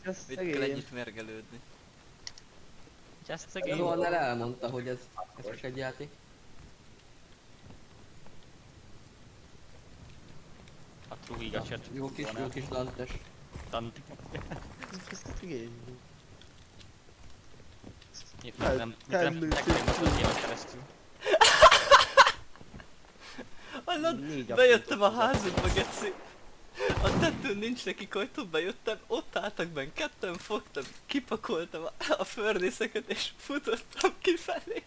Ez Mit kell ennyit mérgelődni? Just a game. Noannel elmondta, hogy ez csak egy játék. A True Gachet. Jó kis Dantes. Tanti. Ez igény. Nem éven keresztül. Hallod? Négy Bejöttem a aprót házukba, geci. A tetőn nincs nekik ajtó, bejöttem, ott álltak benn, ketten fogtam, kipakoltam a fördészeket és futottam kifelé.